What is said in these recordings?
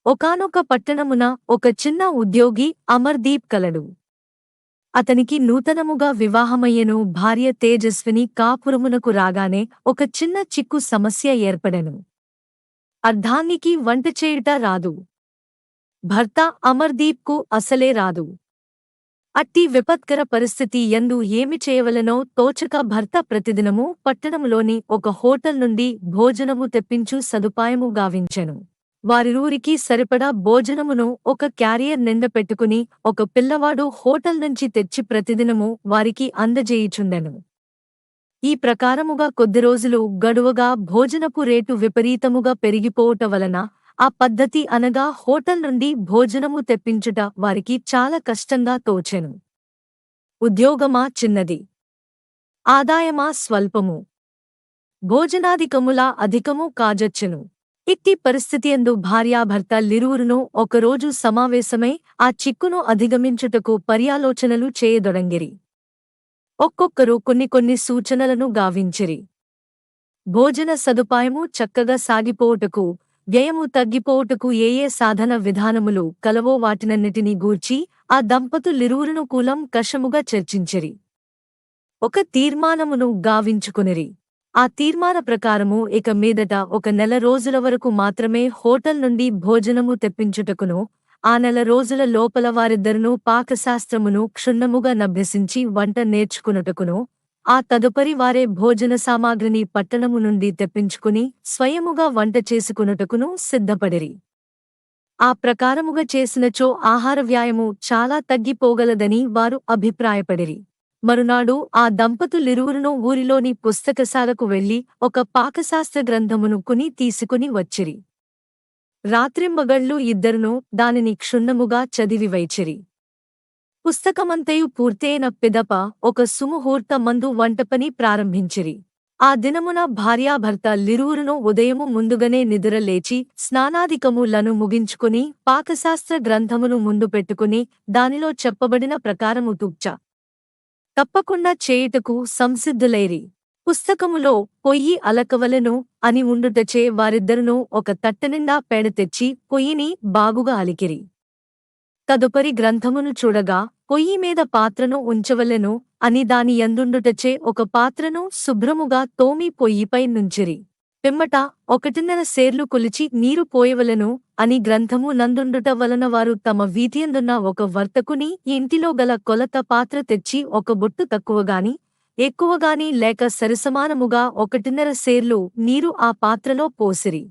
ఒకానొక పట్టణమున ఒక చిన్న ఉద్యోగి అమర్దీప్ కలడు. అతనికి నూతనముగా వివాహమయ్యెను. భార్య తేజస్విని కాపురమునకు రాగానే ఒక చిన్న చిక్కు సమస్య ఏర్పడెను. అర్ధాంగికి వంట చేయుట రాదు. భర్త అమర్దీప్కు అసలే రాదు. అట్టి విపత్కర పరిస్థితి యందు ఏమి చేయవలెనో తోచక భర్త ప్రతిదినము పట్టణములోని ఒక హోటల్ నుండి భోజనము తెప్పించు సదుపాయము గావించెను. వారిరువురికి సరిపడా భోజనమును ఒక క్యారియర్ నిండా పెట్టుకుని ఒక పిల్లవాడు హోటల్ నుంచి తెచ్చి ప్రతిదినము వారికి అందజేయుచుండెను. ఈ ప్రకారముగా కొద్ది రోజులు గడువగా భోజనపు రేటు విపరీతముగా పెరిగిపోవుట వలన ఆ పద్ధతి అనగా హోటల్ నుండి భోజనము తెప్పించుట వారికి చాలా కష్టంగా తోచెను. ఉద్యోగమా చిన్నది, ఆదాయమా స్వల్పము, భోజనాధికములా అధికము కాజొచ్చెను. ఇట్టి పరిస్థితియందు భార్యాభర్త లిరువురును ఒకరోజు సమావేశమై ఆ చిక్కును అధిగమించుటకు పర్యాలోచనలు చేయదొడంగిరి. ఒక్కొక్కరు కొన్ని సూచనలను గావించిరి. భోజన సదుపాయము చక్కగా సాగిపోవుటకు, వ్యయము తగ్గిపోవుటకు ఏ సాధన విధానములు కలవో వాటినన్నిటినీ గూర్చి ఆ దంపతులిరువురును కూలం కషముగా చర్చించిరి. ఒక తీర్మానమును గావించుకునిరి. ఆ తీర్మాన ప్రకారము ఇక మీదట ఒక నెల రోజుల వరకు మాత్రమే హోటల్ నుండి భోజనము తెప్పించుటకును, ఆ నెల రోజుల లోపల వారిద్దరునూ పాకశాస్త్రమును క్షుణ్ణముగా నభ్యసించి వంట నేర్చుకునుటకును, ఆ తదుపరి వారే భోజన సామాగ్రిని పట్టణము నుండి తెప్పించుకుని స్వయముగా వంట చేసుకునుటకును సిద్ధపడిరి. ఆ ప్రకారముగా చేసినచో ఆహార వ్యాయము చాలా తగ్గిపోగలదని వారు అభిప్రాయపడిరి. మరునాడు ఆ దంపతులిరువురునూ ఊరిలోని పుస్తకశాలకు వెళ్లి ఒక పాకశాస్త్ర గ్రంథమును తీసుకుని వచ్చిరి. రాత్రింబగళ్ళు ఇద్దరునూ దానిని క్షుణ్ణముగా చదివివైచిరి. పుస్తకమంతయు పూర్తయిన పిదప ఒక సుముహూర్త మందు వంటపని ప్రారంభించిరి. ఆ దినమున భార్యాభర్త లిరువురునూ ఉదయము ముందుగనే నిదురలేచి స్నానాదికములను ముగించుకుని పాకశాస్త్ర గ్రంథమును ముందు పెట్టుకుని దానిలో చెప్పబడిన ప్రకారము తప్పకుండా చేయుటకు సంసిద్ధులైరి. పుస్తకములో పొయ్యి అలకవలెను అని ఉండుటచే వారిద్దరునూ ఒక తట్టనిండా పేడ తెచ్చి పొయ్యిని బాగుగా అలికిరి. తదుపరి గ్రంథమును చూడగా పొయ్యి మీద పాత్రను ఉంచవలెను అని దాని యందుండుటచే ఒక పాత్రను శుభ్రముగా తోమి పొయ్యిపై నుంచిరి. పిమ్మట 1.5 సేర్లు కొలిచి నీరు పోయవలెను అని గ్రంథము నందుండుట వలన వారు తమ వీధియందున్న ఒక వర్తకుని ఇంటిలో గల కొలత పాత్ర తెచ్చి ఒక బొట్టు తక్కువగాని ఎక్కువగాని లేక సరిసమానముగా 1.5 సేర్లు నీరు ఆ పాత్రలో పోసిరి.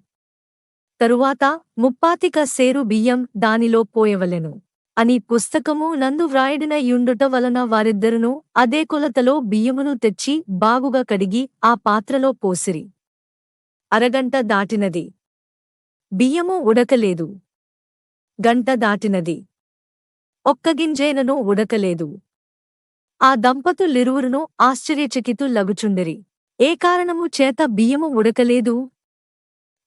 తరువాత 35 సేరు బియ్యం దానిలో పోయవలెను అని పుస్తకము నందు వ్రాయడిన యుండుట వలన వారిద్దరునూ అదే కొలతలో బియ్యమును తెచ్చి బాగుగా కడిగి ఆ పాత్రలో పోసిరి. అరగంట దాటినది, బియ్యము ఉడకలేదు. గంట దాటినది, ఒక్క గింజైనను ఉడకలేదు. ఆ దంపతులిరువురునూ ఆశ్చర్యచకితులగుచుండిరి. ఏ కారణము చేత బియ్యము ఉడకలేదు?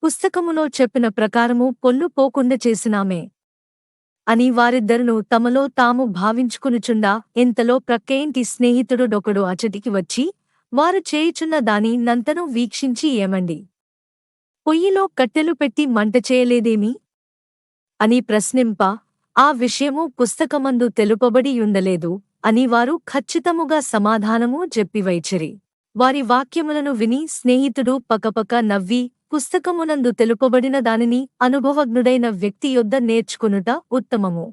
పుస్తకములో చెప్పిన ప్రకారము పొల్లు పోకుండా చేసినామే అని వారిద్దరునూ తమలో తాము భావించుకునుచుండా ఇంతలో ప్రక్కయింటి స్నేహితుడొకడు అచటికి వచ్చి వారు చేయుచున్న దాని నంతను వీక్షించి ఏమండి, పొయ్యిలో కట్టెలు పెట్టి మంట చేయలేదేమి అని ప్రశ్నింప, ఆ విషయము పుస్తకమందు తెలుపబడి యుండలేదు అని వారు ఖచ్చితముగా సమాధానము చెప్పివైచిరి. వారి వాక్యములను విని స్నేహితుడు పకపక నవ్వి, పుస్తకమునందు తెలుపబడిన దానిని అనుభవజ్ఞుడైన వ్యక్తి యొద్ద నేర్చుకునుట ఉత్తమము.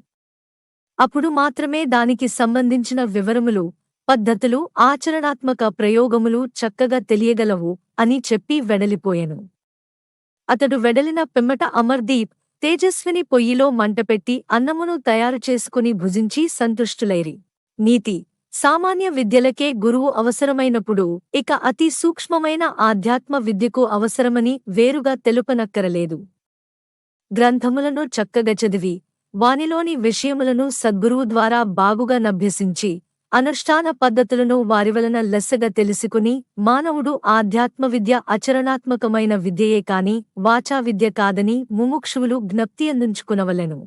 అప్పుడు మాత్రమే దానికి సంబంధించిన వివరములు, పద్ధతులు, ఆచరణాత్మక ప్రయోగములు చక్కగా తెలియగలవు అని చెప్పి వెడలిపోయెను. అతడు వెడలిన పిమ్మట అమర్దీప్, తేజస్విని పొయ్యిలో మంటపెట్టి అన్నమును తయారు చేసుకుని భుజించి సంతుష్టులైరి. నీతి, సామాన్య విద్యలకే గురువు అవసరమైనప్పుడు ఇక అతి సూక్ష్మమైన ఆధ్యాత్మ విద్యకు అవసరమని వేరుగా తెలుపనక్కరలేదు. గ్రంథములను చక్కగా చదివి వానిలోని విషయములను సద్గురువు ద్వారా బాగుగా నభ్యసించి అనుష్ఠాన పద్ధతులను వారివలన లెస్సగా తెలుసుకుని మానవుడు ఆధ్యాత్మ విద్య ఆచరణాత్మకమైన విద్యయే కాని వాచా విద్య కాదని ముముక్షువులు జ్ఞప్తియందుంచుకునవలెను.